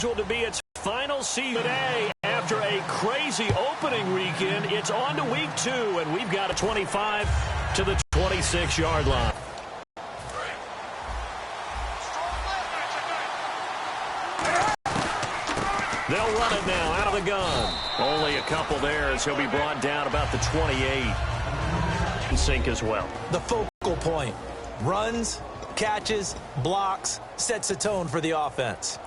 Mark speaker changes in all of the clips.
Speaker 1: scheduled to be its final season today. After a crazy opening weekend, it's on to week 2, and we've got a 25 to the 26-yard line. They'll run it now out of the gun. Only a couple there as he'll be brought down about the 28. And sink as well.
Speaker 2: The focal point. Runs, catches, blocks, sets a tone for the offense.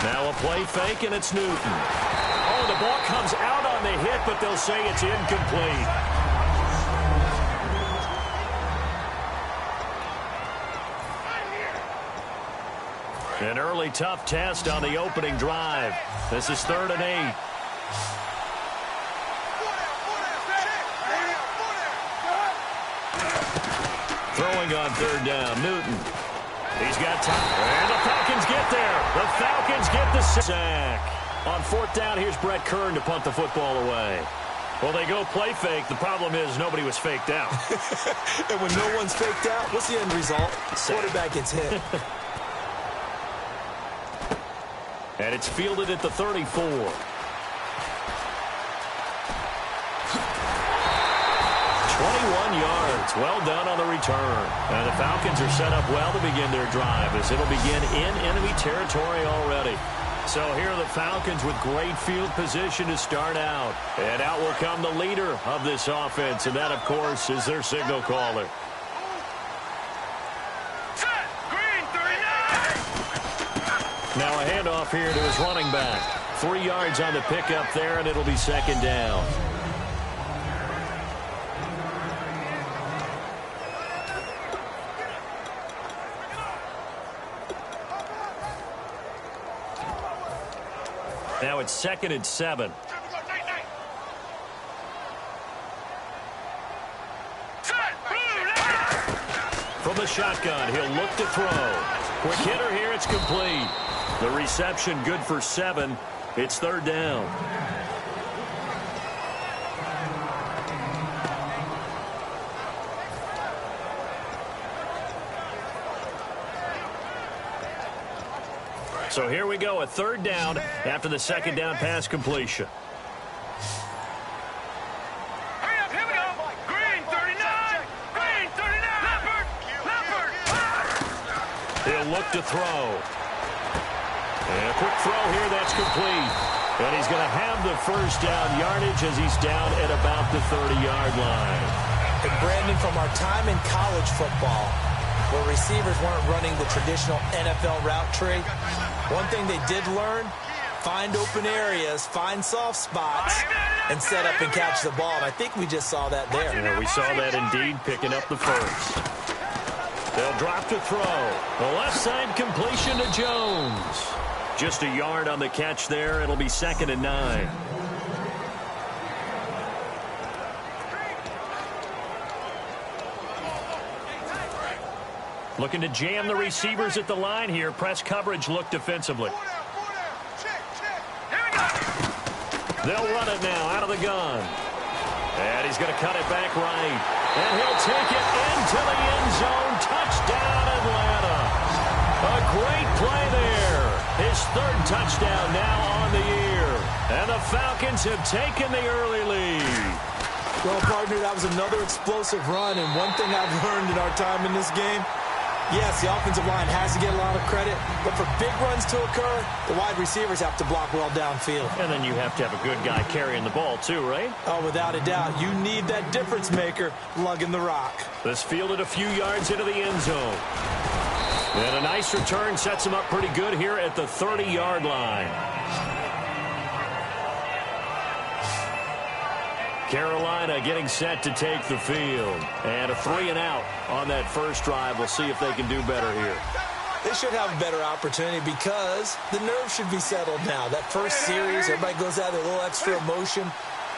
Speaker 1: Now a play fake, and it's Newton. Oh, the ball comes out on the hit, but they'll say it's incomplete. An early tough test on the opening drive. This is 3rd and 8. Throwing on 3rd down, Newton. He's got time. And the Falcons get there. The Falcons get the sack. On 4th down, here's Brett Kern to punt the football away. Well, they go play fake. The problem is nobody was faked out.
Speaker 2: And when no one's faked out, what's the end result? Quarterback gets hit.
Speaker 1: And it's fielded at the 34. 21 yards. Well done on the return. And the Falcons are set up well to begin their drive as it'll begin in enemy territory already. So here are the Falcons with great field position to start out. And out will come the leader of this offense, and that, of course, is their signal caller. Now a handoff here to his running back. 3 yards on the pickup there, and it'll be 2nd down. Now it's 2nd and 7. From the shotgun, he'll look to throw. Quick hitter here, it's complete. The reception good for 7. It's 3rd down. So here we go, a 3rd down after the 2nd down pass completion.
Speaker 3: Here we go. Green 39. Green 39. Leopard.
Speaker 1: He'll look to throw. And a quick throw here, that's complete. And he's going to have the 1st down yardage as he's down at about the 30-yard line.
Speaker 2: And Brandon, from our time in college football, where receivers weren't running the traditional NFL route tree, one thing they did learn, find open areas, find soft spots, and set up and catch the ball. And I think we just saw that there.
Speaker 1: Yeah, we saw that indeed, picking up the 1st. They'll drop to throw. The left side completion to Jones. Just a yard on the catch there. It'll be 2nd and 9. Looking to jam the receivers at the line here. Press coverage look defensively. They'll run it now out of the gun. And he's going to cut it back right. And he'll take it into the end zone. Touchdown, Atlanta. A great play there. His 3rd touchdown now on the year. And the Falcons have taken the early lead.
Speaker 2: Well, partner, that was another explosive run. And one thing I've learned in our time in this game, yes, the offensive line has to get a lot of credit, but for big runs to occur, the wide receivers have to block well downfield.
Speaker 1: And then you have to have a good guy carrying the ball too, right?
Speaker 2: Oh, without a doubt. You need that difference maker lugging the rock.
Speaker 1: This fielded a few yards into the end zone. And a nice return sets him up pretty good here at the 30-yard line. Carolina getting set to take the field. And a 3-and-out on that first drive. We'll see if they can do better here.
Speaker 2: They should have a better opportunity because the nerves should be settled now. That first series, everybody goes out with a little extra emotion.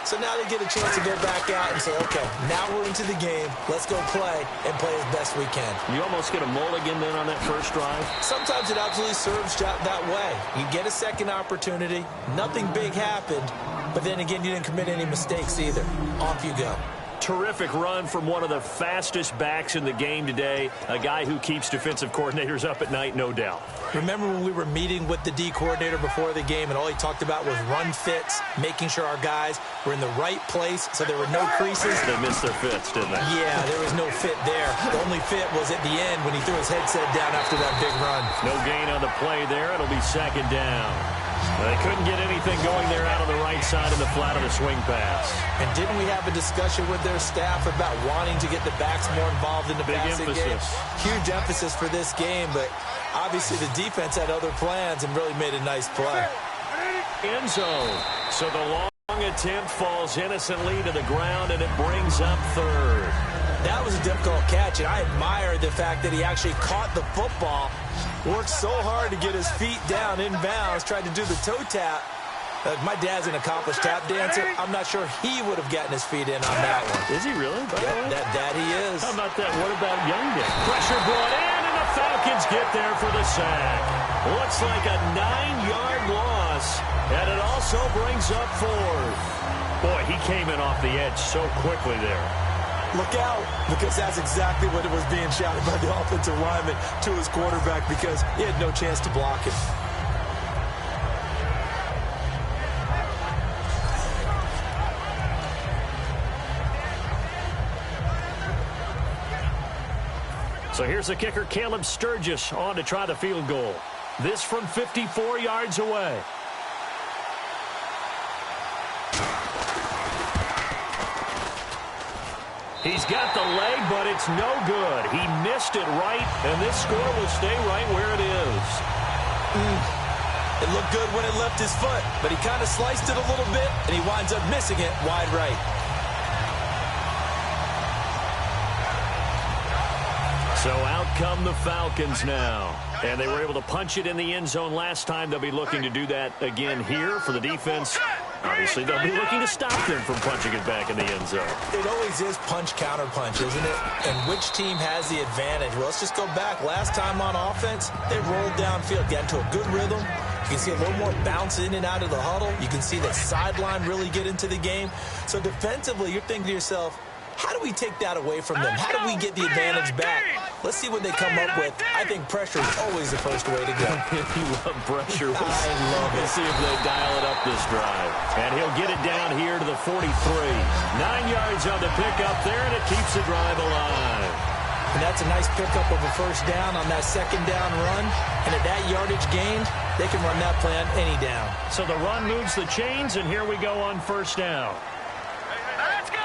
Speaker 2: So now they get a chance to go back out and say, okay, now we're into the game. Let's go play and play as best we can.
Speaker 1: You almost get a mulligan then on that first drive?
Speaker 2: Sometimes it absolutely serves that way. You get a second opportunity. Nothing big happened. But then again, you didn't commit any mistakes either. Off you go.
Speaker 1: Terrific run from one of the fastest backs in the game today. A guy who keeps defensive coordinators up at night, no doubt.
Speaker 2: Remember when we were meeting with the D coordinator before the game and all he talked about was run fits, making sure our guys were in the right place so there were no creases?
Speaker 1: They missed their fits, didn't they?
Speaker 2: Yeah, there was no fit there. The only fit was at the end when he threw his headset down after that big run.
Speaker 1: No gain on the play there. It'll be second down. They couldn't get anything going there out on the right side of the flat of the swing pass.
Speaker 2: And didn't we have a discussion with their staff about wanting to get the backs more involved in the passing game? Huge emphasis for this game, but obviously the defense had other plans and really made a nice play.
Speaker 1: End zone. So the long attempt falls innocently to the ground, and it brings up third.
Speaker 2: That was a difficult catch, and I admire the fact that he actually caught the football, worked so hard to get his feet down inbounds, tried to do the toe tap. My dad's an accomplished tap dancer. I'm not sure he would have gotten his feet in on that one.
Speaker 1: Is he really?
Speaker 2: That he is.
Speaker 1: How about that? What about Youngden? Pressure brought in, and the Falcons get there for the sack. Looks like a 9-yard loss, and it also brings up fourth. Boy, he came in off the edge so quickly there.
Speaker 2: Look out, because that's exactly what it was being shouted by the offensive lineman to his quarterback because he had no chance to block it.
Speaker 1: So here's the kicker, Caleb Sturgis, on to try the field goal. This from 54 yards away. He's got the leg, but it's no good. He missed it right, and this score will stay right where it is.
Speaker 2: It looked good when it left his foot, but he kind of sliced it a little bit, and he winds up missing it wide right.
Speaker 1: So out come the Falcons now. And they were able to punch it in the end zone last time. They'll be looking to do that again here for the defense. Obviously, they'll be looking to stop them from punching it back in the end zone.
Speaker 2: It always is punch-counter-punch, isn't it? And which team has the advantage? Well, let's just go back. Last time on offense, they rolled downfield, got into a good rhythm. You can see a little more bounce in and out of the huddle. You can see the sideline really get into the game. So defensively, you're thinking to yourself, how do we take that away from them? How do we get the advantage back? Let's see what they come up with. I think pressure is always the first way to go.
Speaker 1: You love pressure.
Speaker 2: I love it.
Speaker 1: We'll see if they dial it up this drive. And he'll get it down here to the 43. 9 yards on the pickup there, and it keeps the drive alive.
Speaker 2: And that's a nice pickup of a first down on that second down run. And at that yardage gained, they can run that play on any down.
Speaker 1: So the run moves the chains, and here we go on first down.
Speaker 3: Let's go!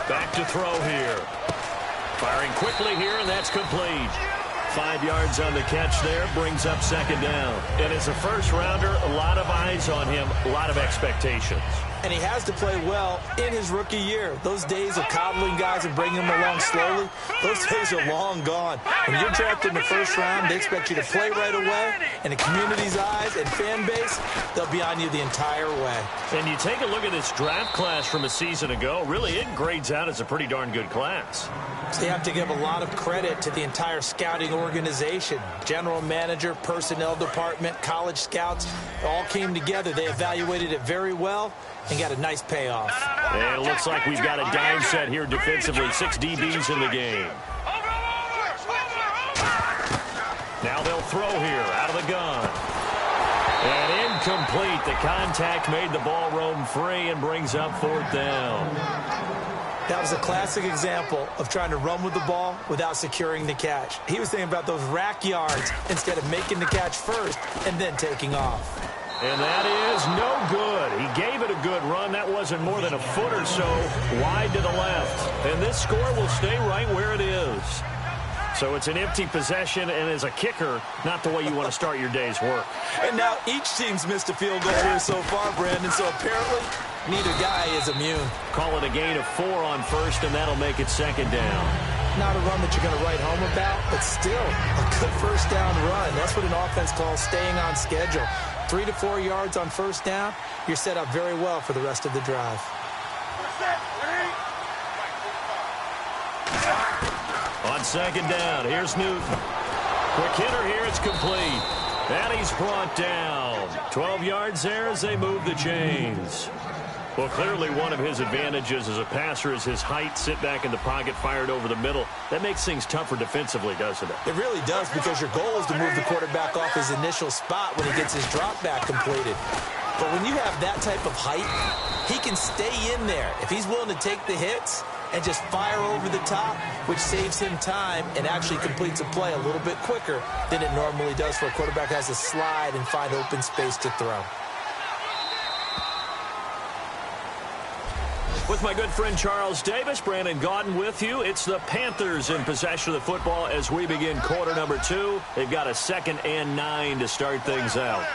Speaker 1: Back to throw here. Firing quickly here, and that's complete. 5 yards on the catch there, brings up second down. And as a first-rounder, a lot of eyes on him, a lot of expectations.
Speaker 2: And he has to play well in his rookie year. Those days of coddling guys and bringing them along slowly, those days are long gone. When you're drafted in the first round, they expect you to play right away. And the community's eyes and fan base, they'll be on you the entire way.
Speaker 1: And you take a look at this draft class from a season ago, really it grades out as a pretty darn good class.
Speaker 2: So you have to give a lot of credit to the entire scouting organization. General manager, personnel department, college scouts, all came together. They evaluated it very well and got a nice payoff.
Speaker 1: And it looks like we've got a dime set here defensively. 6 DBs in the game. Now they'll throw here out of the gun. And incomplete. The contact made the ball roam free and brings up fourth down.
Speaker 2: That was a classic example of trying to run with the ball without securing the catch. He was thinking about those rack yards instead of making the catch first and then taking off.
Speaker 1: And that is no good. He gave it a good run. That wasn't more than a foot or so wide to the left. And this score will stay right where it is. So it's an empty possession, and as a kicker, not the way you want to start your day's work.
Speaker 2: And now each team's missed a field goal here so far, Brandon, so apparently neither guy is immune.
Speaker 1: Call it a gain of 4 on first, and that'll make it second down.
Speaker 2: Not a run that you're going to write home about, but still a good first down run. That's what an offense calls staying on schedule. 3 to 4 yards on first down, you're set up very well for the rest of the drive.
Speaker 1: On second down, here's Newton. Quick hitter here, it's complete. And he's brought down. 12 yards there as they move the chains. Well, clearly one of his advantages as a passer is his height. Sit back in the pocket, fired over the middle. That makes things tougher defensively, doesn't it?
Speaker 2: It really does, because your goal is to move the quarterback off his initial spot when he gets his drop back completed. But when you have that type of height, he can stay in there. If he's willing to take the hits and just fire over the top, which saves him time and actually completes a play a little bit quicker than it normally does for a quarterback who has to slide and find open space to throw.
Speaker 1: With my good friend Charles Davis, Brandon Gaudin with you. It's the Panthers in possession of the football as we begin quarter number 2. They've got a 2nd and 9 to start things out.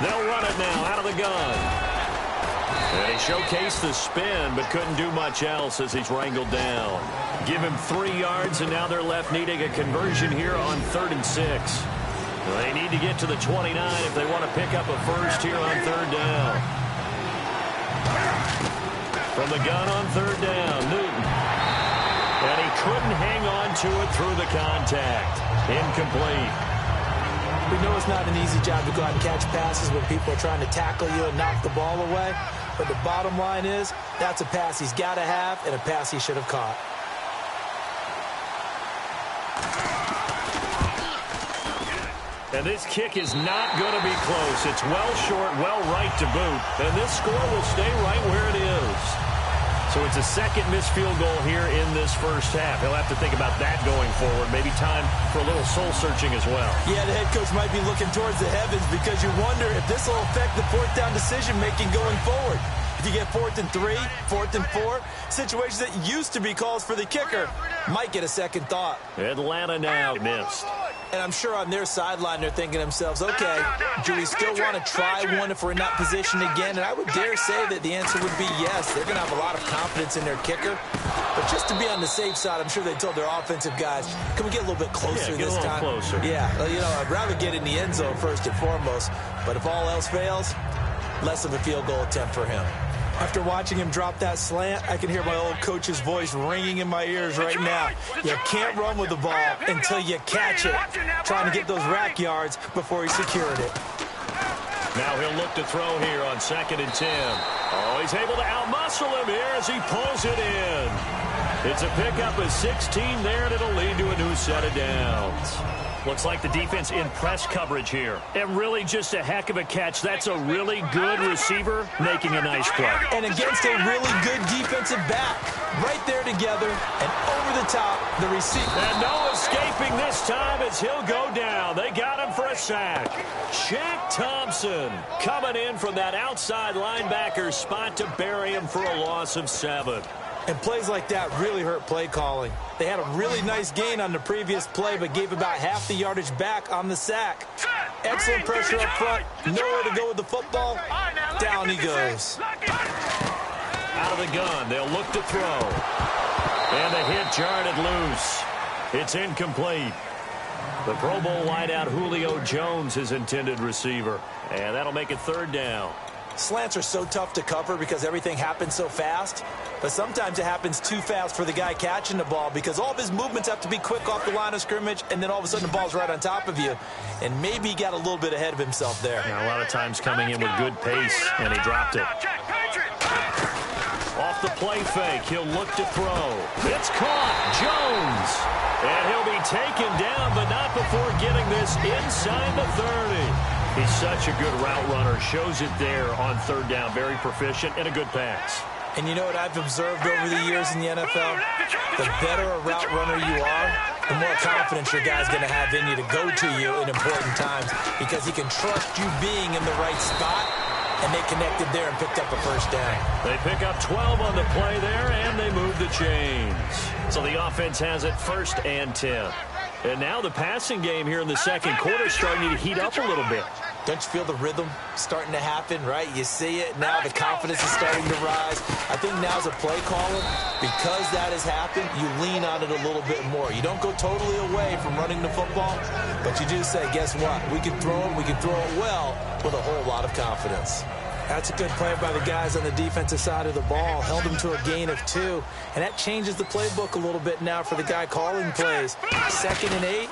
Speaker 1: They'll run it now out of the gun. And he showcased the spin, but couldn't do much else as he's wrangled down. Give him 3 yards, and now they're left needing a conversion here on 3rd and 6. Well, they need to get to the 29 if they want to pick up a first here on 3rd down. From the gun on 3rd down, Newton. And he couldn't hang on to it through the contact. Incomplete.
Speaker 2: We know it's not an easy job to go out and catch passes when people are trying to tackle you and knock the ball away. But the bottom line is, that's a pass he's got to have and a pass he should have caught.
Speaker 1: And this kick is not going to be close. It's well short, well right to boot. And this score will stay right where it is. So it's a second missed field goal here in this first half. He'll have to think about that going forward. Maybe time for a little soul searching as well. Yeah, the head coach might be looking towards the heavens because you wonder if this will affect the 4th down decision-making going forward. If you get 4th and 3, 4th and 4, situations that used to be calls for the kicker might get a second thought. Atlanta now missed. And I'm sure on their sideline they're thinking to themselves, okay, do we still want to try one if we're in that position again? And I would dare say that the answer would be yes. They're going to have a lot of confidence in their kicker. But just to be on the safe side, I'm sure they told their offensive guys, can we get a little bit closer this time? Closer. Yeah, well, you know, I'd rather get in the end zone first and foremost. But if all else fails, less of a field goal attempt for him. After watching him drop that slant, I can hear my old coach's voice ringing in my ears right now. You can't run with the ball until you catch it. Trying to get those rack yards before he secured it. Now he'll look to throw here on 2nd and 10. Oh, he's able to outmuscle him here as he pulls it in. It's a pickup of 16 there, and it'll lead to a new set of downs. Looks like the defense in press coverage here. And really just a heck of a catch. That's a really good receiver making a nice play. And against a really good defensive back. Right there together and over the top, the receiver. And no escaping this time as he'll go down. They got him for a sack. Shaq Thompson coming in from that outside linebacker spot to bury him for a loss of 7. And plays like that really hurt play calling. They had a really nice gain on the previous play, but gave about half the yardage back on the sack. Excellent pressure up front. Nowhere to go with the football. Down he goes. Out of the gun. They'll look to throw. And the hit jarred it loose. It's incomplete. The Pro Bowl wideout Julio Jones, his intended receiver. And that'll make it 3rd down. Slants are so tough to cover because everything happens so fast. But sometimes it happens too fast for the guy catching the ball because all of his movements have to be quick off the line of scrimmage, and then all of a sudden the ball's right on top of you. And maybe he got a little bit ahead of himself there. Yeah, a lot of times coming in with good pace, and he dropped it. Off the play fake, he'll look to throw. It's caught. Jones. And he'll be taken down, but not before getting this inside the 30. He's such a good route runner. Shows it there on 3rd down. Very proficient and a good pass. And you know what I've observed over the years in the NFL? The better a route runner you are, the more confidence your guy's going to have in you to go to you in important times because he can trust you being in the right spot, and they connected there and picked up a first down. They pick up 12 on the play there, and they move the chains. So the offense has it 1st and 10. And now the passing game here in the second quarter is starting to heat up a little bit.
Speaker 2: Don't you feel the rhythm starting to happen, right? You see it. Now the confidence is starting to rise. I think now as a play caller, because that has happened, you lean on it a little bit more. You don't go totally away from running the football, but you do say, guess what? We can throw it. We can throw it well with a whole lot of confidence. That's a good play by the guys on the defensive side of the ball. Held them to a gain of 2. And that changes the playbook a little bit now for the guy calling plays. 2nd and 8.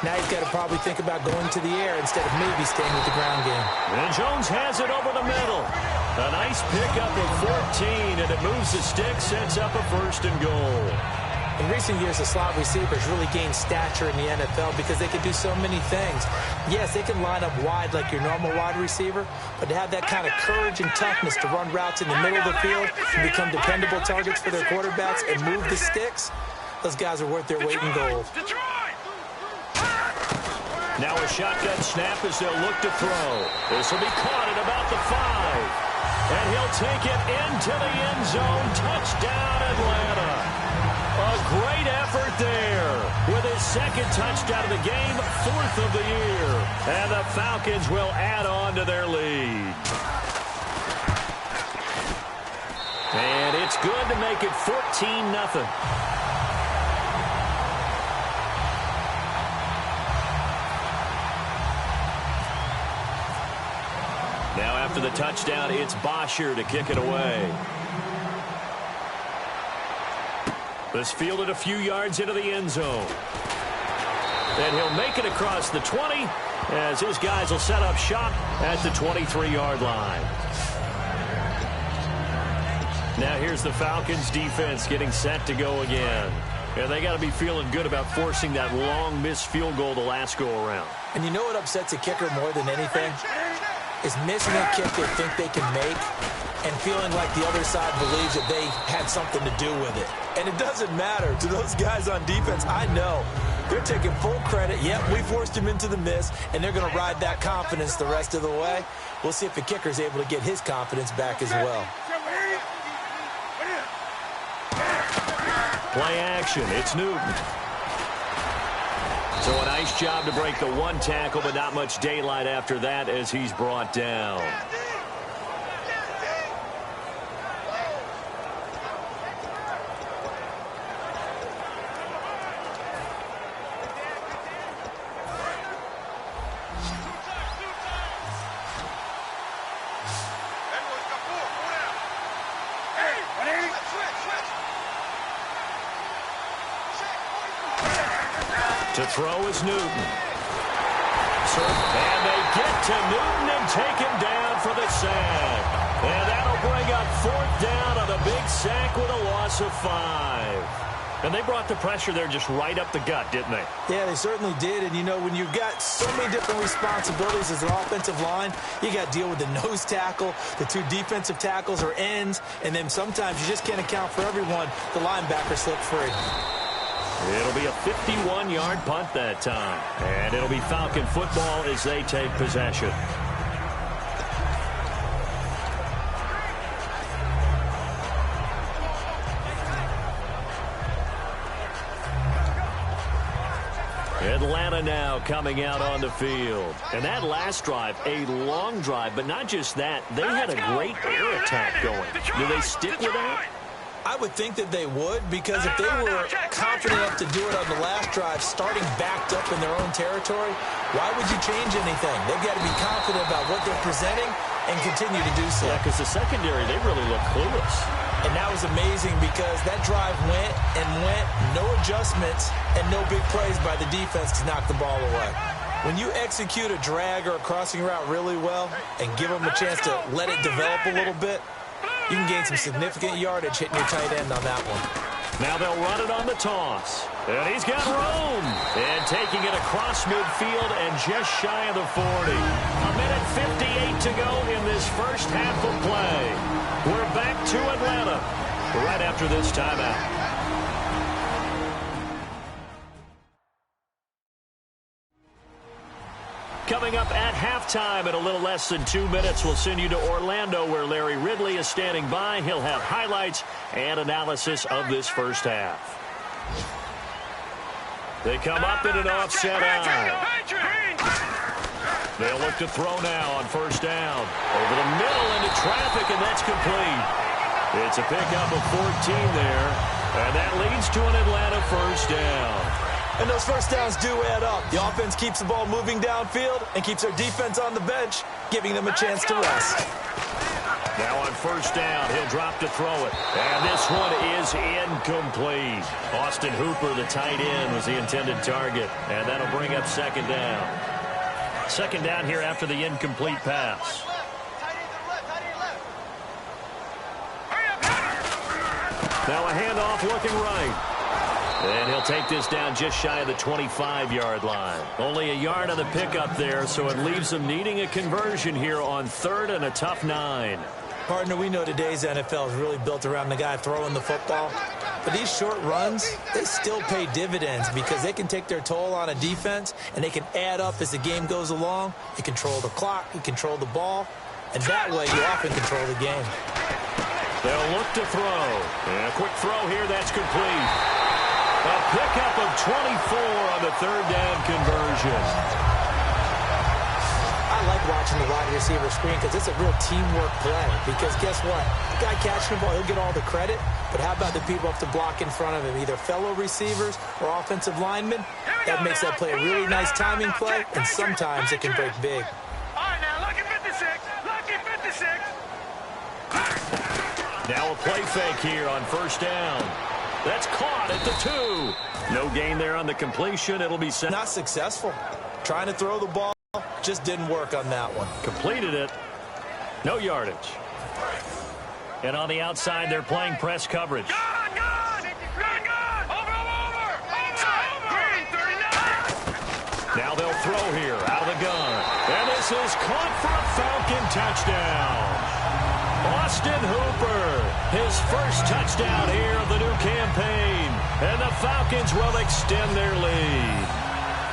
Speaker 2: Now he's got to probably think about going to the air instead of maybe staying with the ground game.
Speaker 1: And Jones has it over the middle. A nice pickup of 14, and it moves the stick, sets up a 1st and goal.
Speaker 2: In recent years, the slot receivers really gained stature in the NFL because they can do so many things. Yes, they can line up wide like your normal wide receiver, but to have that kind of courage and toughness to run routes in the middle of the field and become dependable targets for their quarterbacks and move the sticks, those guys are worth their weight in gold.
Speaker 1: Now a shotgun snap as they'll look to throw. This will be caught at about the 5. And he'll take it into the end zone. Touchdown, Atlanta. A great effort there with his 2nd touchdown of the game, 4th of the year. And the Falcons will add on to their lead. And it's good to make it 14-0. Now after the touchdown, it's Bosher to kick it away. This fielded a few yards into the end zone. And he'll make it across the 20 as his guys will set up shop at the 23-yard line. Now here's the Falcons defense getting set to go again. And they got to be feeling good about forcing that long missed field goal the last go-around.
Speaker 2: And you know what upsets a kicker more than anything? Is missing a kick they think they can make and feeling like the other side believes that they had something to do with it. And it doesn't matter to those guys on defense. I know they're taking full credit. Yep, we forced him into the miss, and they're going to ride that confidence the rest of the way. We'll see if the kicker's able to get his confidence back as well.
Speaker 1: Play action. It's Newton. So a nice job to break the 1 tackle, but not much daylight after that as he's brought down. To throw is Newton. And they get to Newton and take him down for the sack. And that'll bring up 4th down on a big sack with a loss of 5. And they brought the pressure there just right up the gut, didn't they?
Speaker 2: Yeah, they certainly did. And, you know, when you've got so many different responsibilities as an offensive line, you got to deal with the nose tackle, the 2 defensive tackles or ends, and then sometimes you just can't account for everyone. The linebacker slipped free.
Speaker 1: It'll be a 51-yard punt that time. And it'll be Falcon football as they take possession. Atlanta now coming out on the field. And that last drive, a long drive, but not just that. They had a great air attack going. Do they stick with that?
Speaker 2: I would think that they would, because if they were confident enough to do it on the last drive, starting backed up in their own territory, why would you change anything? They've got to be confident about what they're presenting and continue to do so.
Speaker 1: Yeah, because the secondary, they really look clueless.
Speaker 2: And that was amazing because that drive went and went, no adjustments, and no big plays by the defense to knock the ball away. When you execute a drag or a crossing route really well and give them a chance to let it develop a little bit, you can gain some significant yardage hitting your tight end on that one.
Speaker 1: Now they'll run it on the toss. And he's got room. And taking it across midfield and just shy of the 40. A minute 58 to go in this first half of play. We're back to Atlanta right after this timeout. Coming up at halftime in a little less than 2 minutes, we'll send you to Orlando where Larry Ridley is standing by. He'll have highlights and analysis of this first half. They come up in an offset eye. They'll look to throw now on first down. Over the middle into traffic, and that's complete. It's a pickup of 14 there, and that leads to an Atlanta first down.
Speaker 2: And those first downs do add up. The offense keeps the ball moving downfield and keeps their defense on the bench, giving them a chance to rest.
Speaker 1: Now on first down, he'll drop to throw it. And this one is incomplete. Austin Hooper, the tight end, was the intended target. And that'll bring up second down. Second down here after the incomplete pass. Now a handoff looking right. And he'll take this down just shy of the 25-yard line. Only a yard on the pickup there, so it leaves them needing a conversion here on third and a tough 9.
Speaker 2: Partner, we know today's NFL is really built around the guy throwing the football. But these short runs, they still pay dividends because they can take their toll on a defense, and they can add up as the game goes along. You control the clock, you control the ball, and that way you often control the game.
Speaker 1: They'll look to throw. And a quick throw here, that's complete. A pickup of 24 on the third down conversion.
Speaker 2: I like watching the wide receiver screen because it's a real teamwork play. Because guess what? The guy catching the ball, he'll get all the credit. But how about the people up to block in front of him, either fellow receivers or offensive linemen? That makes that play a really nice timing play, and sometimes it can break big.
Speaker 3: All right, now, lucky 56. Lucky 56.
Speaker 1: Now a play fake here on first down. That's caught at the 2. No gain there on the completion. It'll be set.
Speaker 2: Not successful. Trying to throw the ball just didn't work on that one.
Speaker 1: Completed it. No yardage. And on the outside, they're playing press coverage.
Speaker 3: Gone, gone. Gone, gone. Over. Green, 39.
Speaker 1: Now they'll throw here out of the gun. And this is caught for a Falcon touchdown. Austin Hooper, his first touchdown here of the new campaign. And the Falcons will extend their lead.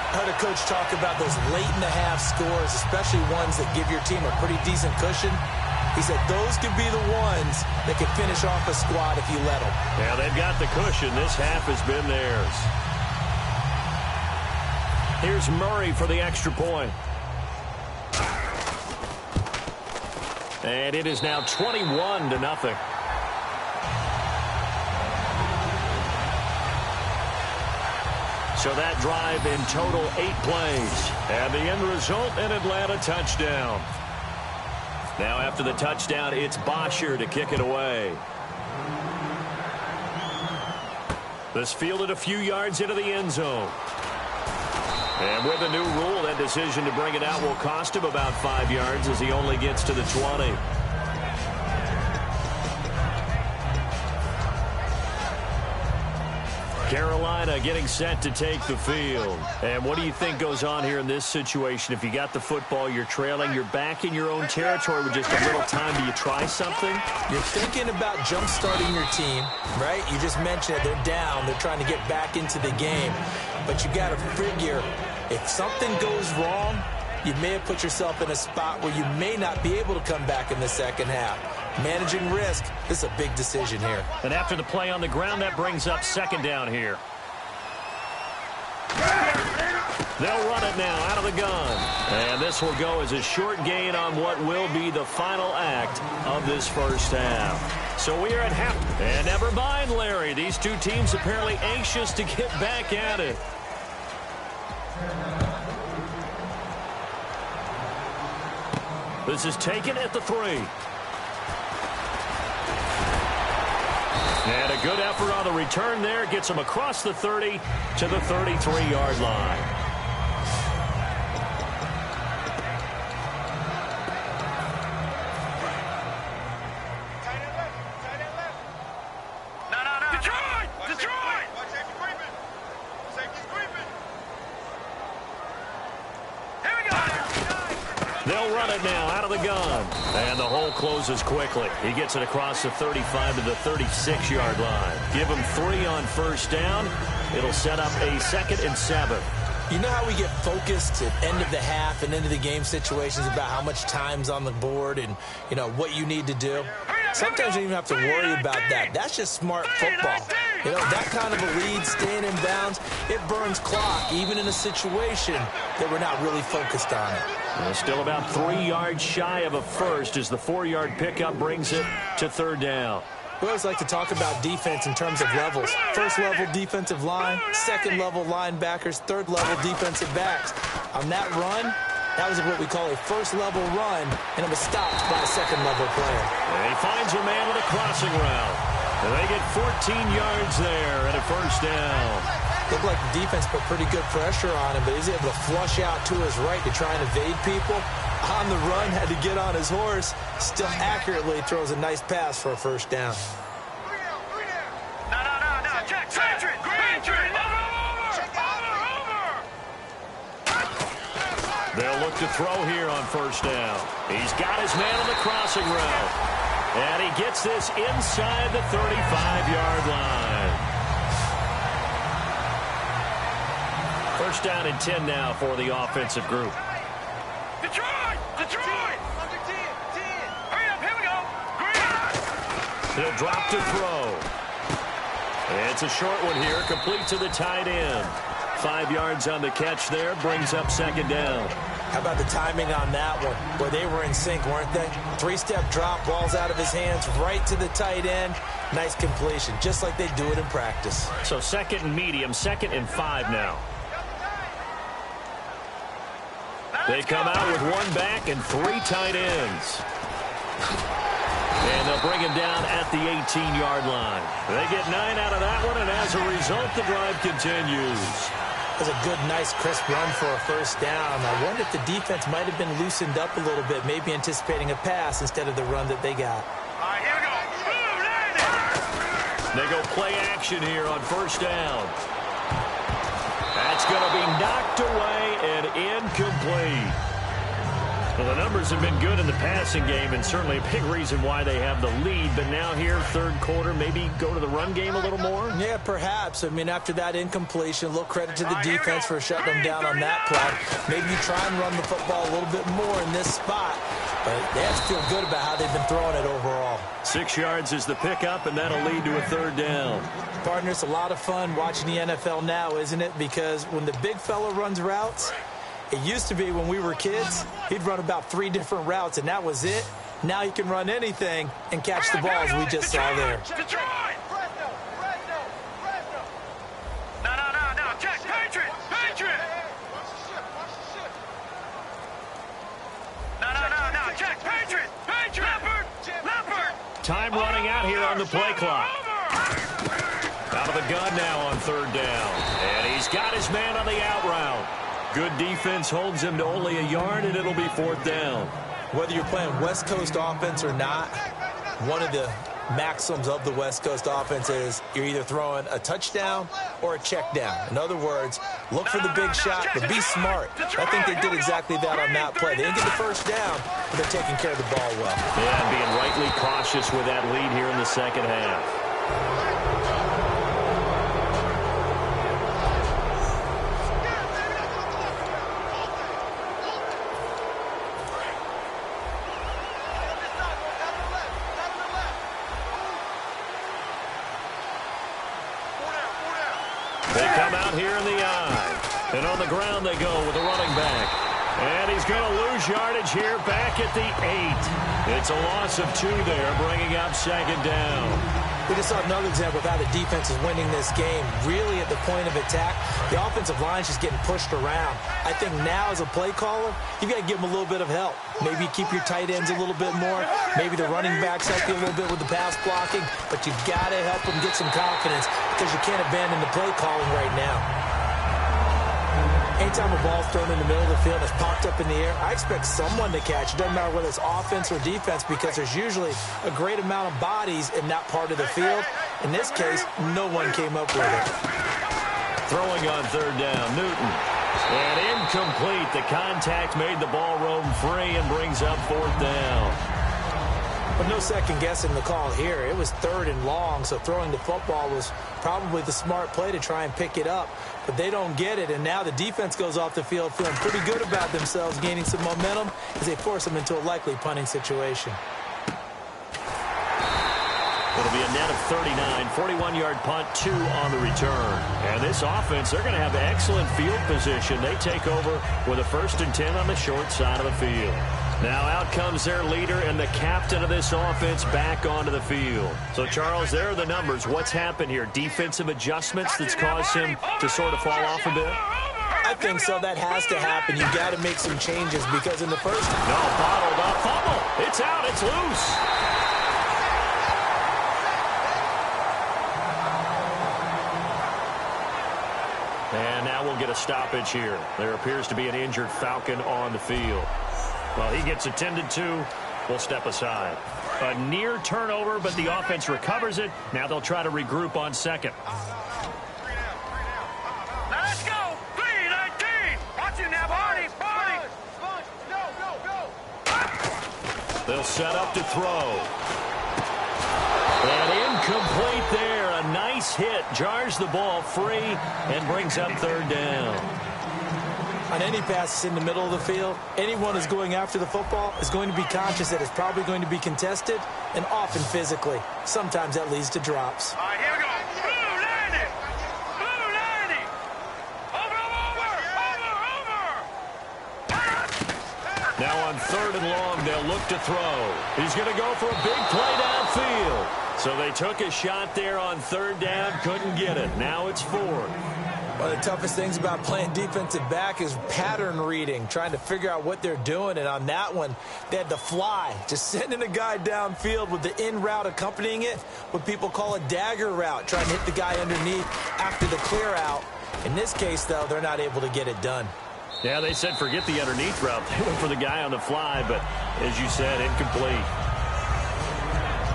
Speaker 2: I heard a coach talk about those late-in-the-half scores, especially ones that give your team a pretty decent cushion. He said those could be the ones that could finish off a squad if you let them.
Speaker 1: Yeah, they've got the cushion. This half has been theirs. Here's Murray for the extra point. And it is now 21-0. So that drive in total 8 plays. And the end result, an Atlanta touchdown. Now after the touchdown, it's Bosher to kick it away. This fielded a few yards into the end zone. And with a new rule, that decision to bring it out will cost him about 5 yards as he only gets to the 20. Carolina getting set to take the field. And what do you think goes on here in this situation? If you got the football, you're trailing, you're back in your own territory with just a little time. Do you try something?
Speaker 2: You're thinking about jump-starting your team, right? You just mentioned it. They're down. They're trying to get back into the game. But you got to figure, if something goes wrong, you may have put yourself in a spot where you may not be able to come back in the second half. Managing risk, this is a big decision here.
Speaker 1: And after the play on the ground, that brings up second down here. They'll run it now out of the gun. And this will go as a short gain on what will be the final act of this first half. So we are at half. And never mind, Larry. These two teams apparently anxious to get back at it. This is taken at the 3. And a good effort on the return there. Gets him across the 30 to the 33-yard line. They'll run it now out of the gun. And the hole closes quickly. He gets it across the 35 to the 36-yard line. Give him 3 on first down. It'll set up a 2nd and 7.
Speaker 2: You know how we get focused at end of the half and into the game situations about how much time's on the board and, what you need to do? Sometimes you don't even have to worry about that. That's just smart football. You know, that kind of a lead, staying in bounds, it burns clock, even in a situation that we're not really focused on it.
Speaker 1: Well, still about 3 yards shy of a first as the 4-yard pickup brings it to third down.
Speaker 2: We always like to talk about defense in terms of levels. First level defensive line, second level linebackers, third level defensive backs. On that run, that was what we call a first level run, and it was stopped by a second level player.
Speaker 1: And he finds a man with a crossing route. And they get 14 yards there and a first down.
Speaker 2: Looked like the defense put pretty good pressure on him, but he's able to flush out to his right to try and evade people. On the run, had to get on his horse. Still accurately throws a nice pass for a first down.
Speaker 3: No, check, Patriot,
Speaker 1: They'll look to throw here on first down. He's got his man on the crossing route. And he gets this inside the 35-yard line. First down and 10 now for the offensive group.
Speaker 3: Detroit! Hurry up, here we go!
Speaker 1: He'll drop to throw. It's a short one here, complete to the tight end. 5 yards on the catch there, brings up second down.
Speaker 2: How about the timing on that one? Boy, they were in sync, weren't they? 3-step drop, ball's out of his hands, right to the tight end. Nice completion, just like they do it in practice.
Speaker 1: So second and medium, 2nd and 5 now. They come out with 1 back and 3 tight ends. And they'll bring him down at the 18-yard line. They get 9 out of that one, and as a result, the drive continues.
Speaker 2: That was a good, nice, crisp run for a first down. I wonder if the defense might have been loosened up a little bit, maybe anticipating a pass instead of the run that they got.
Speaker 3: All right, here we go.
Speaker 1: They go play action here on first down. That's going to be knocked away and incomplete. Well, the numbers have been good in the passing game, and certainly a big reason why they have the lead. But now here, third quarter, maybe go to the run game a little more?
Speaker 2: Yeah, perhaps. I mean, after that incompletion, a little credit to the defense for shutting them down on that play. Maybe you try and run the football a little bit more in this spot. But they have to feel good about how they've been throwing it overall.
Speaker 1: 6 yards is the pickup, and that'll lead to a third down.
Speaker 2: Partner, it's a lot of fun watching the NFL now, isn't it? Because when the big fella runs routes, it used to be when we were kids, he'd run about 3 different routes, and that was it. Now he can run anything and catch the balls we just saw there.
Speaker 3: Detroit! No, check, Patriot! No, check, Patriot! Leopard!
Speaker 1: Time running out here on the play clock. Out of the gun now on third down. And he's got his man on the out route. Good defense holds him to only a yard, and it'll be fourth down.
Speaker 2: Whether you're playing West Coast offense or not, one of the maxims of the West Coast offense is you're either throwing a touchdown or a check down. In other words, look for the big shot, but be smart. I think they did exactly that on that play. They didn't get the first down, but they're taking care of the ball well.
Speaker 1: Yeah, being rightly cautious with that lead here in the second half. They come out here in the eye. And on the ground they go with the running back. And he's going to lose yardage here back at the 8. It's a loss of 2 there, bringing up second down.
Speaker 2: We just saw another example of how the defense is winning this game. Really at the point of attack, the offensive line is just getting pushed around. I think now as a play caller, you've got to give them a little bit of help. Maybe keep your tight ends a little bit more. Maybe the running backs help you a little bit with the pass blocking. But you've got to help them get some confidence because you can't abandon the play calling right now. Anytime a ball's thrown in the middle of the field and it's popped up in the air, I expect someone to catch. It doesn't matter whether it's offense or defense because there's usually a great amount of bodies in that part of the field. In this case, no one came up with it.
Speaker 1: Throwing on third down, Newton. And incomplete. The contact made the ball roam free and brings up fourth down.
Speaker 2: But no second guessing the call here. It was third and long, so throwing the football was probably the smart play to try and pick it up. But they don't get it, and now the defense goes off the field feeling pretty good about themselves, gaining some momentum as they force them into a likely punting situation.
Speaker 1: It'll be a net of 39, 41-yard punt, 2 on the return. And this offense, they're going to have excellent field position. They take over with a 1st and 10 on the short side of the field. Now out comes their leader and the captain of this offense back onto the field. So, Charles, there are the numbers. What's happened here? Defensive adjustments that's caused him to sort of fall off a bit?
Speaker 2: I think so. That has to happen. You got to make some changes because in the first...
Speaker 1: No, bottled up. Fumble. It's out. It's loose. And now we'll get a stoppage here. There appears to be an injured Falcon on the field. Well, he gets attended to. We'll step aside. A near turnover, but the offense recovers it. Now they'll try to regroup on second.
Speaker 3: Now let's go. 3-19. Watch it now, Barney. Go.
Speaker 1: They'll set up to throw. And incomplete there. A nice hit. Jars the ball free and brings up 3rd down.
Speaker 2: On any passes in the middle of the field, anyone who's going after the football is going to be conscious that it's probably going to be contested and often physically. Sometimes that leads to drops.
Speaker 3: All right, here we go. Blue 90. Blue 90. Over.
Speaker 1: Now on 3rd and long, they'll look to throw. He's going to go for a big play downfield. So they took a shot there on 3rd down, couldn't get it. Now it's 4th.
Speaker 2: One of the toughest things about playing defensive back is pattern reading, trying to figure out what they're doing. And on that one, they had to fly, just sending a guy downfield with the in route accompanying it, what people call a dagger route, trying to hit the guy underneath after the clear out. In this case, though, they're not able to get it done.
Speaker 1: Yeah, they said forget the underneath route. They went for the guy on the fly, but as you said, incomplete.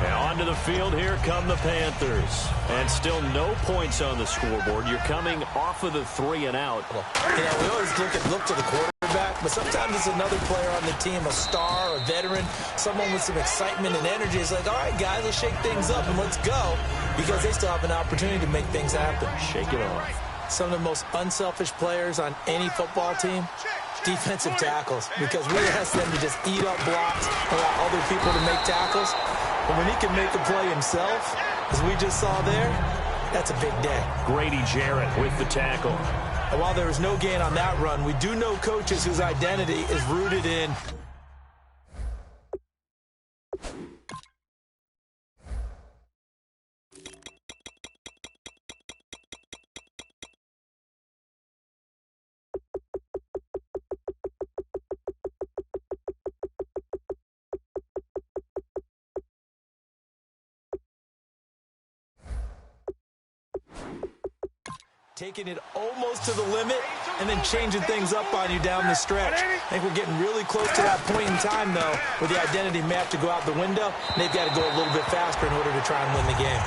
Speaker 1: Now onto the field, here come the Panthers. And still no points on the scoreboard. You're coming off of the 3 and out.
Speaker 2: You know, we always look to the quarterback, but sometimes it's another player on the team, a star, a veteran, someone with some excitement and energy. It's like, all right, guys, let's shake things up and let's go, because they still have an opportunity to make things happen.
Speaker 1: Shake it off.
Speaker 2: Some of the most unselfish players on any football team, defensive tackles, because we ask them to just eat up blocks, allow other people to make tackles. But when he can make a play himself, as we just saw there, that's a big day.
Speaker 1: Grady Jarrett with the tackle.
Speaker 2: And while there was no gain on that run, we do know coaches whose identity is rooted in taking it almost to the limit and then changing things up on you down the stretch. I think we're getting really close to that point in time, though, where the identity may have to go out the window, and they've got to go a little bit faster in order to try and win the game.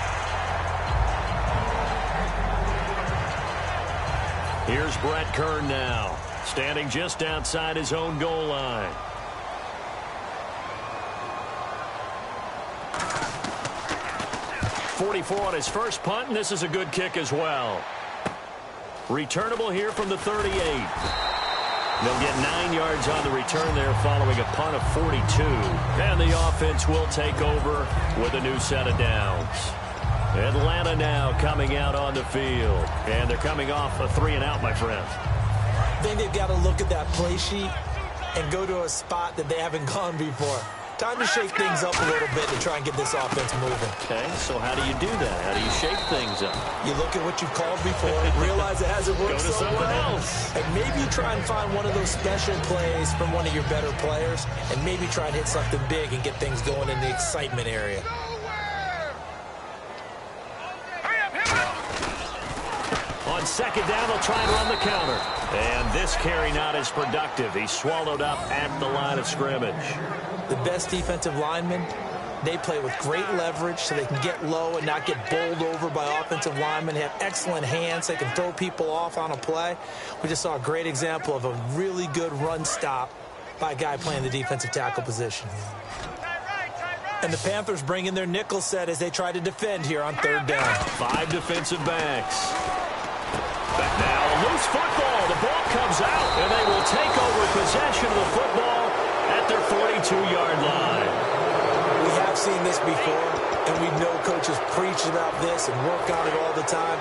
Speaker 1: Here's Brett Kern now, standing just outside his own goal line. .44 on his first punt, and this is a good kick as well. Returnable here from the 38. They'll get 9 yards on the return there following a punt of 42. And the offense will take over with a new set of downs. Atlanta now coming out on the field. And they're coming off a 3 and out, my friend.
Speaker 2: I think they've got to look at that play sheet and go to a spot that they haven't gone before. Time to shake things up a little bit to try and get this offense moving.
Speaker 1: Okay, so how do you do that? How do you shake things up?
Speaker 2: You look at what you've called before, realize it hasn't worked
Speaker 1: Go to
Speaker 2: so
Speaker 1: someone
Speaker 2: well,
Speaker 1: else.
Speaker 2: and maybe you try and find one of those special plays from one of your better players, and maybe try and hit something big and get things going in the excitement area.
Speaker 1: On second down, they'll try and run the counter. And this carry not as productive. He's swallowed up at the line of scrimmage.
Speaker 2: The best defensive linemen, they play with great leverage so they can get low and not get bowled over by offensive linemen. They have excellent hands. They can throw people off on a play. We just saw a great example of a really good run stop by a guy playing the defensive tackle position. And the Panthers bring in their nickel set as they try to defend here on third down.
Speaker 1: 5 defensive backs. Back now, a loose football. The ball comes out, and they will take over possession of the football at their 42-yard line.
Speaker 2: We have seen this before, and we know coaches about this and work on it all the time.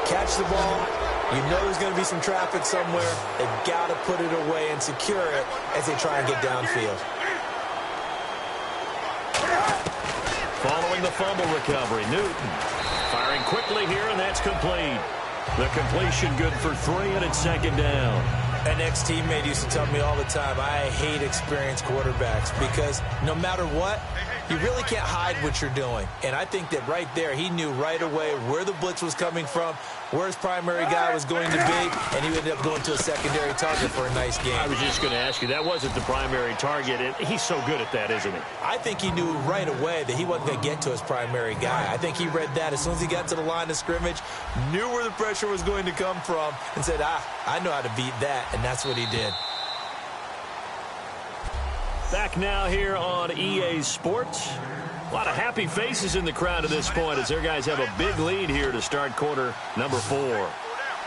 Speaker 2: Catch the ball. You know there's going to be some traffic somewhere. They've got to put it away and secure it as they try and get downfield.
Speaker 1: Following the fumble recovery, Newton firing quickly here, and that's complete. The completion good for 3, and it's second down.
Speaker 2: An ex-teammate used to tell me all the time, I hate experienced quarterbacks because no matter what, you really can't hide what you're doing. And I think that right there, he knew right away where the blitz was coming from, where his primary guy was going to be, and he ended up going to a secondary target for a nice game.
Speaker 1: I was just going to ask you, that wasn't the primary target, and he's so good at that, isn't he?
Speaker 2: I think he knew right away that he wasn't going to get to his primary guy. I think he read that as soon as he got to the line of scrimmage, knew where the pressure was going to come from, and said, I know how to beat that, and that's what he did.
Speaker 1: Back now here on EA Sports. A lot of happy faces in the crowd at this point as their guys have a big lead here to start quarter number 4.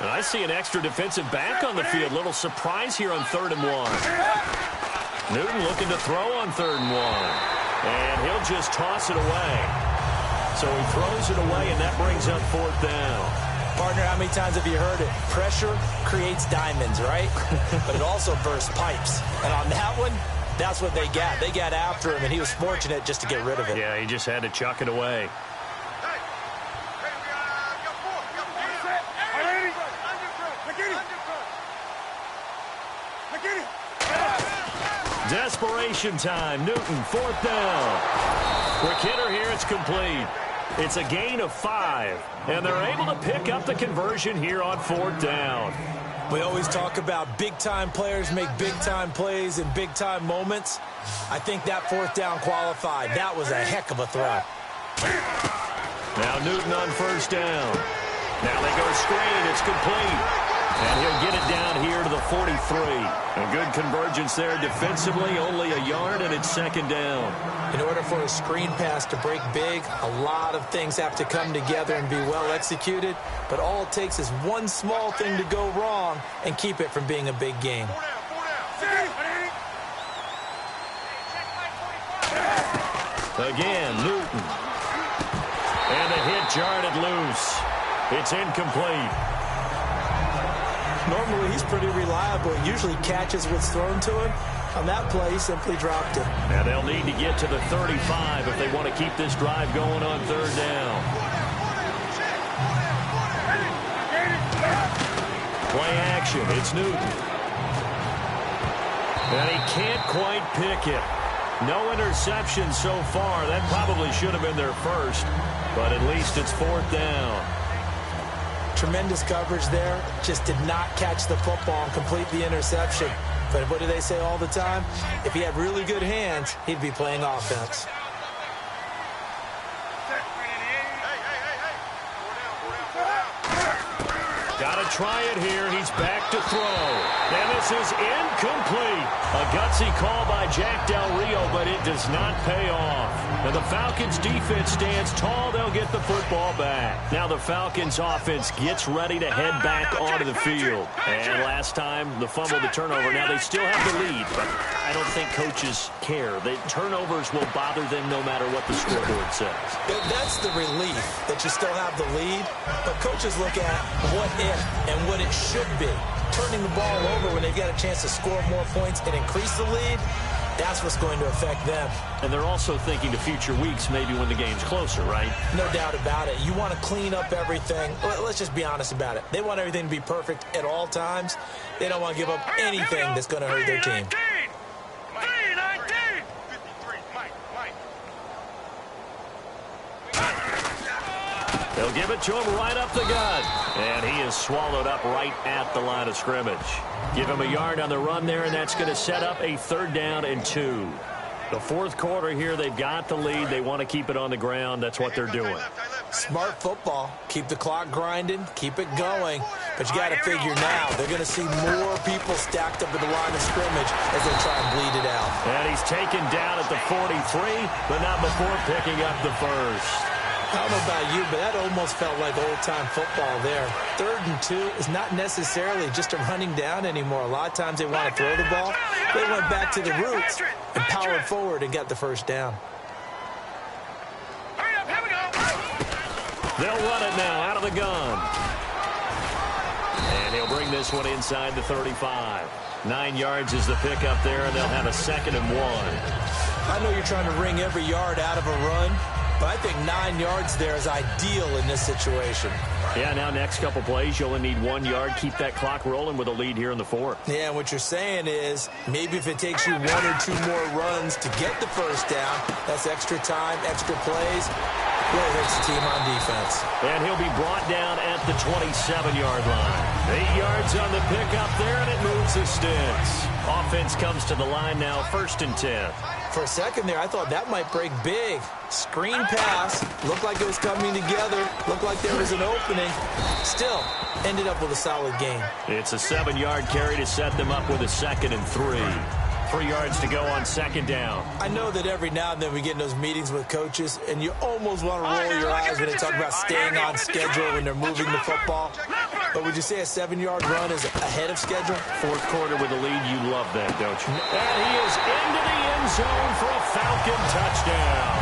Speaker 1: And I see an extra defensive back on the field. Little surprise here on 3rd and 1. Newton looking to throw on 3rd and 1. And he'll just toss it away. So he throws it away, and that brings up 4th down.
Speaker 2: Partner, how many times have you heard it? Pressure creates diamonds, right? But it also bursts pipes. And on that one, that's what they got. They got after him, and he was fortunate just to get rid of it.
Speaker 1: Yeah, he just had to chuck it away. Desperation time. Newton, 4th down. Quick hitter here. It's complete. It's a gain of 5, and they're able to pick up the conversion here on 4th down.
Speaker 2: We always talk about big-time players make big-time plays in big-time moments. I think that 4th down qualified. That was a heck of a throw.
Speaker 1: Now Newton on 1st down. Now they go screen. It's complete. And he'll get it down here to the 43. A good convergence there defensively, only a yard, and it's 2nd down.
Speaker 2: In order for a screen pass to break big, a lot of things have to come together and be well executed. But all it takes is one small thing to go wrong and keep it from being a big game.
Speaker 1: Again, Newton. And the hit jarred it loose. It's incomplete.
Speaker 2: Normally, he's pretty reliable. He usually catches what's thrown to him. On that play, he simply dropped it.
Speaker 1: And they'll need to get to the 35 if they want to keep this drive going on 3rd down. Play action. It's Newton. And he can't quite pick it. No interception so far. That probably should have been their first, but at least it's 4th down.
Speaker 2: Tremendous coverage there. Just did not catch the football and complete the interception. But what do they say all the time? If he had really good hands, he'd be playing offense.
Speaker 1: Got to try it here. He's back to throw. And this is incomplete. A gutsy call by Jack Del Rio, but it does not pay off. And the Falcons defense stands tall. They'll get the football back. Now the Falcons offense gets ready to head back onto the field. And last time, the fumble, the turnover. Now they still have the lead, but I don't think coaches care. The turnovers will bother them no matter what the scoreboard says.
Speaker 2: That's the relief that you still have the lead. But coaches look at what if and what it should be. Turning the ball over when they've got a chance to score more points and increase the lead, that's what's going to affect them.
Speaker 1: And they're also thinking to future weeks, maybe when the game's closer, right?
Speaker 2: No doubt about it. You want to clean up everything. Let's just be honest about it. They want everything to be perfect at all times. They don't want to give up anything that's going to hurt their team.
Speaker 1: They'll give it to him right up the gut. And he is swallowed up right at the line of scrimmage. Give him a yard on the run there, and that's going to set up a 3rd down and 2. The 4th quarter here, they've got the lead. They want to keep it on the ground. That's what they're doing.
Speaker 2: Smart football. Keep the clock grinding. Keep it going. But you got to figure now, they're going to see more people stacked up at the line of scrimmage as they try and bleed it out.
Speaker 1: And he's taken down at the 43, but not before picking up the first.
Speaker 2: I don't know about you, but that almost felt like old-time football there. 3rd and 2 is not necessarily just a running down anymore. A lot of times they want to throw the ball. They went back to the roots and powered forward and got the 1st down.
Speaker 1: They'll run it now out of the gun. And he'll bring this one inside the 35. 9 yards is the pickup there, and they'll have a 2nd and 1.
Speaker 2: I know you're trying to wring every yard out of a run, but I think 9 yards there is ideal in this situation.
Speaker 1: Yeah, now next couple plays, you only need 1 yard. Keep that clock rolling with a lead here in the 4th.
Speaker 2: Yeah, and what you're saying is maybe if it takes you 1 or 2 more runs to get the first down, that's extra time, extra plays. Really hurts the team on defense.
Speaker 1: And he'll be brought down at the 27-yard line. 8 yards on the pickup there, and it moves the sticks. Offense comes to the line now, 1st and 10.
Speaker 2: For a second there, I thought that might break big. Screen pass. Looked like it was coming together. Looked like there was an opening. Still, ended up with a solid gain.
Speaker 1: It's a 7-yard carry to set them up with a 2nd and 3. 3 yards to go on 2nd down.
Speaker 2: I know that every now and then we get in those meetings with coaches, and you almost want to roll your eyes when they talk about staying on schedule when they're moving the football. But would you say a 7-yard run is ahead of schedule?
Speaker 1: 4th quarter with a lead, you love that, don't you? And he is into the end zone for a Falcon touchdown.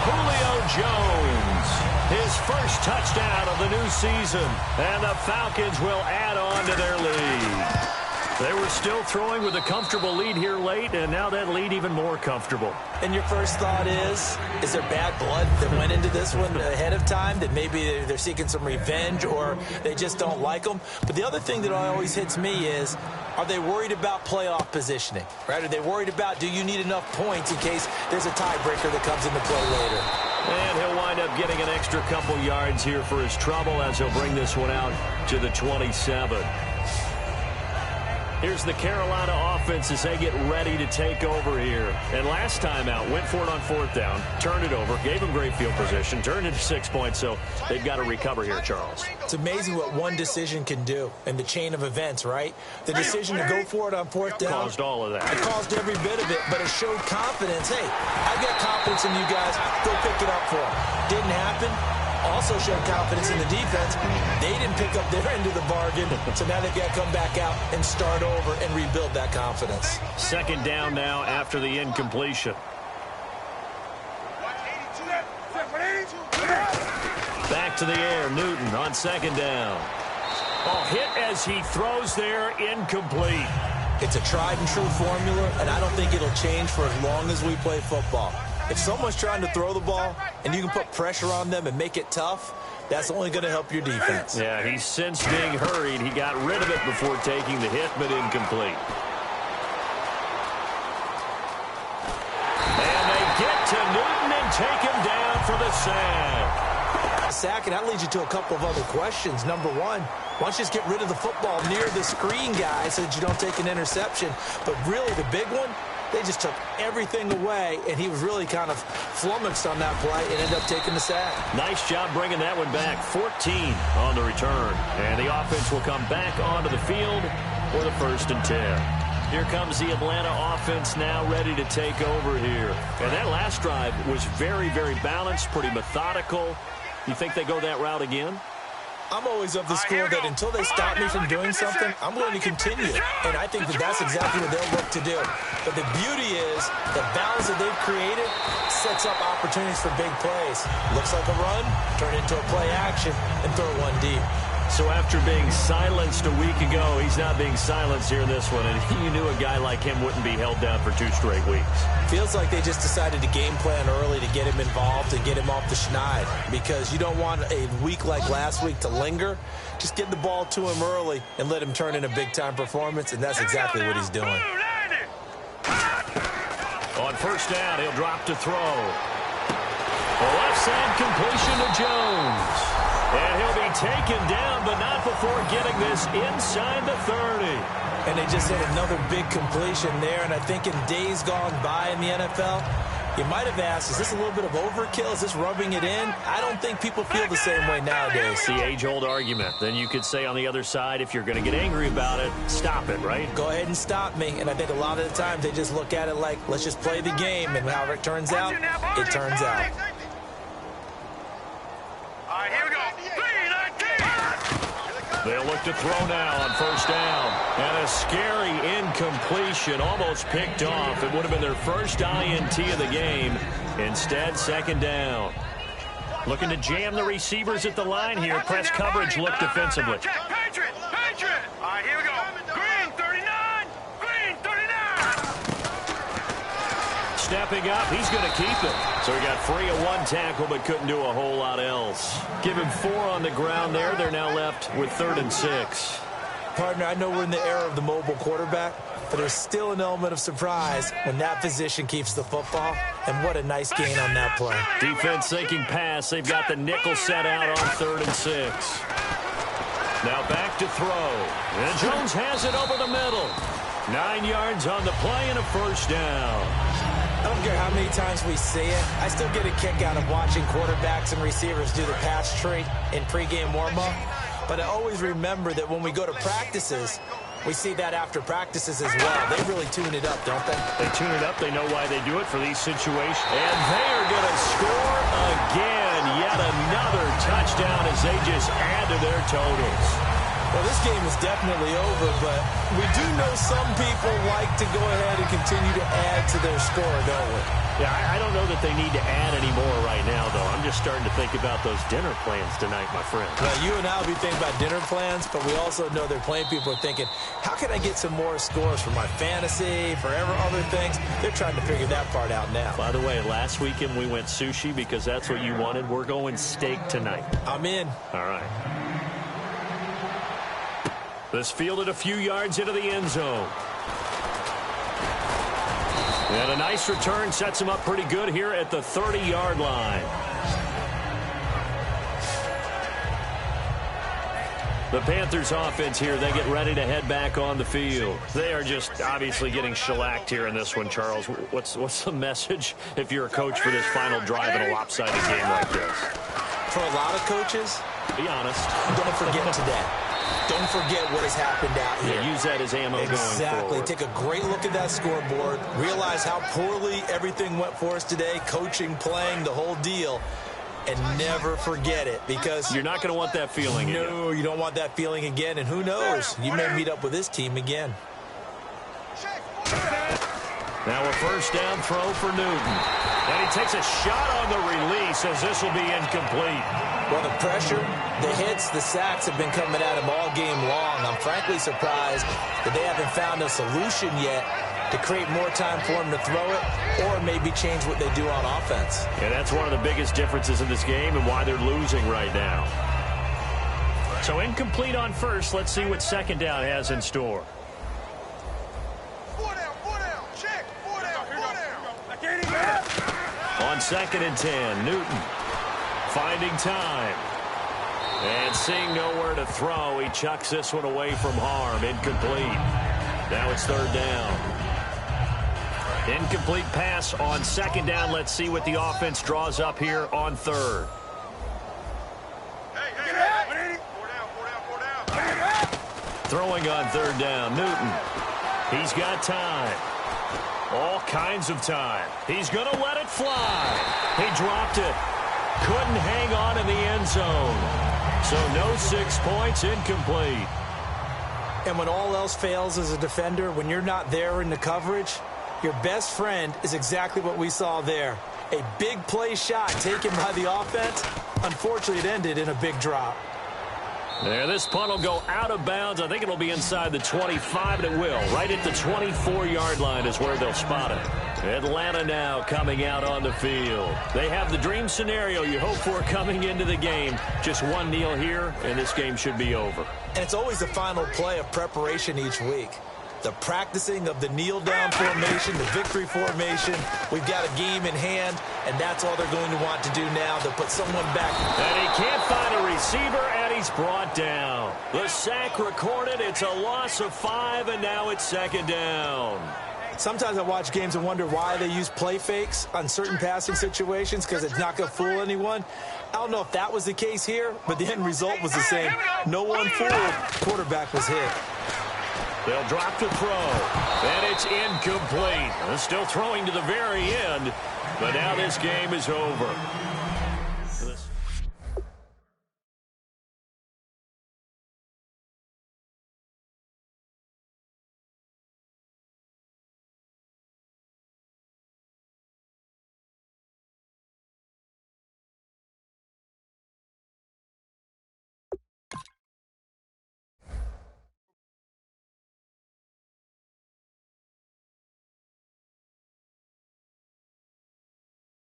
Speaker 1: Julio Jones, his first touchdown of the new season. And the Falcons will add on to their lead. They were still throwing with a comfortable lead here late, and now that lead even more comfortable.
Speaker 2: And your first thought is there bad blood that went into this one ahead of time, that maybe they're seeking some revenge or they just don't like them? But the other thing that always hits me is, are they worried about playoff positioning? Right? Are they worried about, do you need enough points in case there's a tiebreaker that comes into play later?
Speaker 1: And he'll wind up getting an extra couple yards here for his trouble as he'll bring this one out to the 27. Here's the Carolina offense as they get ready to take over here. And last time out, went for it on 4th down, turned it over, gave them great field position, turned into 6 points, so they've got to recover here, Charles.
Speaker 2: It's amazing what one decision can do in the chain of events, right? The decision to go for it on 4th down.
Speaker 1: Caused all of that.
Speaker 2: It caused every bit of it, but it showed confidence. Hey, I've got confidence in you guys. Go pick it up for them. Didn't happen. Also showed confidence in the defense. They didn't pick up their end of the bargain, so now they've got to come back out and start over and rebuild that confidence.
Speaker 1: 2nd down now after the incompletion. Back to the air, Newton on 2nd down. Oh, hit as he throws there, incomplete.
Speaker 2: It's a tried and true formula, and I don't think it'll change for as long as we play football. If someone's trying to throw the ball and you can put pressure on them and make it tough, that's only going to help your defense.
Speaker 1: Yeah, he's sensed being hurried. He got rid of it before taking the hit, but incomplete. And they get to Newton and take him down for the sack.
Speaker 2: And that leads you to a couple of other questions. Number one, why don't you just get rid of the football near the screen guy so that you don't take an interception? But really, the big one, they just took everything away, and he was really kind of flummoxed on that play and ended up taking the sack.
Speaker 1: Nice job bringing that one back. 14 on the return. And the offense will come back onto the field for the 1st and 10. Here comes the Atlanta offense now ready to take over here. And that last drive was very, very balanced, pretty methodical. You think they go that route again?
Speaker 2: I'm always of the school that until they stop me from doing something, I'm going to continue. And I think that that's exactly what they'll look to do. But the beauty is the balance that they've created sets up opportunities for big plays. Looks like a run, turn it into a play action, and throw one deep.
Speaker 1: So after being silenced a week ago, he's not being silenced here in this one. And you knew a guy like him wouldn't be held down for 2 straight weeks.
Speaker 2: Feels like they just decided to game plan early to get him involved and get him off the schneid. Because you don't want a week like last week to linger. Just get the ball to him early and let him turn in a big-time performance, and that's exactly what he's doing.
Speaker 1: On 1st down, he'll drop to throw. A left side completion to Jones. And he'll be taken down, but not before getting this inside the 30.
Speaker 2: And they just hit another big completion there. And I think in days gone by in the NFL, you might have asked, is this a little bit of overkill? Is this rubbing it in? I don't think people feel the same way nowadays.
Speaker 1: The age-old argument. Then you could say on the other side, if you're going to get angry about it, stop it, right?
Speaker 2: Go ahead and stop me. And I think a lot of the times they just look at it like, let's just play the game. And however it turns out, it turns out.
Speaker 3: All right, here we go. 3-19.
Speaker 1: They'll look to throw now on 1st down. And a scary incompletion, almost picked off. It would have been their first INT of the game. Instead, 2nd down. Looking to jam the receivers at the line here. Press coverage look defensively.
Speaker 3: Patriot! Patriot! All right, here we go. Green 39! Green 39!
Speaker 1: Stepping up, he's going to keep it. So he got free of one tackle but couldn't do a whole lot else. Give him 4 on the ground there. They're now left with 3rd and 6.
Speaker 2: Partner, I know we're in the era of the mobile quarterback, but there's still an element of surprise when that position keeps the football. And what a nice gain on that play.
Speaker 1: Defense thinking pass. They've got the nickel set out on 3rd and 6. Now back to throw. And Jones has it over the middle. 9 yards on the play and a first down.
Speaker 2: I don't care how many times we see it. I still get a kick out of watching quarterbacks and receivers do the pass tree in pregame warm-up. But I always remember that when we go to practices, we see that after practices as well. They really tune it up, don't they?
Speaker 1: They tune it up. They know why they do it for these situations. And they are going to score again. Yet another touchdown as they just add to their totals.
Speaker 2: Well, this game is definitely over, but we do know some people like to go ahead and continue to add to their score, don't we?
Speaker 1: Yeah, I don't know that they need to add any more right now, though. I'm just starting to think about those dinner plans tonight, my friend.
Speaker 2: Well, you and I will be thinking about dinner plans, but we also know there are plenty of people are thinking, how can I get some more scores for my fantasy, for other things? They're trying to figure that part out now.
Speaker 1: By the way, last weekend we went sushi because that's what you wanted. We're going steak tonight.
Speaker 2: I'm in.
Speaker 1: All right. This fielded a few yards into the end zone. And a nice return sets him up pretty good here at the 30-yard line. The Panthers offense here, they get ready to head back on the field. They are just obviously getting shellacked here in this one, Charles. What's the message if you're a coach for this final drive in a lopsided game like this?
Speaker 2: For a lot of coaches,
Speaker 1: be honest.
Speaker 2: Don't forget today. Don't forget what has happened out here.
Speaker 1: Yeah, use that as ammo going forward.
Speaker 2: Exactly. Take a great look at that scoreboard. Realize how poorly everything went for us today. Coaching, playing, the whole deal. And never forget it, because
Speaker 1: you're not going to want that feeling again.
Speaker 2: No, you don't want that feeling again. And who knows? You may meet up with this team again.
Speaker 1: Now a first down throw for Newton. And he takes a shot on the release as this will be incomplete.
Speaker 2: Well, the pressure, the hits, the sacks have been coming at him all game long. I'm frankly surprised that they haven't found a solution yet to create more time for him to throw it or maybe change what they do on offense.
Speaker 1: And that's one of the biggest differences in this game and why they're losing right now. So incomplete on first. Let's see what second down has in store. On 2nd and 10, Newton finding time. And seeing nowhere to throw, he chucks this one away from harm. Incomplete. Now it's 3rd down. Incomplete pass on 2nd down. Let's see what the offense draws up here on 3rd. Throwing on 3rd down, Newton. He's got time. All kinds of time. He's going to let it fly. He dropped it. Couldn't hang on in the end zone. So no 6 points, incomplete.
Speaker 2: And when all else fails as a defender, when you're not there in the coverage, your best friend is exactly what we saw there. A big play shot taken by the offense. Unfortunately, it ended in a big drop.
Speaker 1: There, this punt will go out of bounds. I think it'll be inside the 25, and it will. Right at the 24-yard line is where they'll spot it. Atlanta now coming out on the field. They have the dream scenario you hope for coming into the game. Just one kneel here, and this game should be over.
Speaker 2: And it's always the final play of preparation each week. The practicing of the kneel-down formation, the victory formation. We've got a game in hand, and that's all they're going to want to do now. They'll put someone back.
Speaker 1: And he can't find a receiver, and he's brought down. The sack recorded. It's a loss of 5, and now it's 2nd down.
Speaker 2: Sometimes I watch games and wonder why they use play fakes on certain passing situations, because it's not going to fool anyone. I don't know if that was the case here, but the end result was the same. No one fooled. Quarterback was hit.
Speaker 1: They'll drop to throw, and it's incomplete. They're still throwing to the very end, but now this game is over.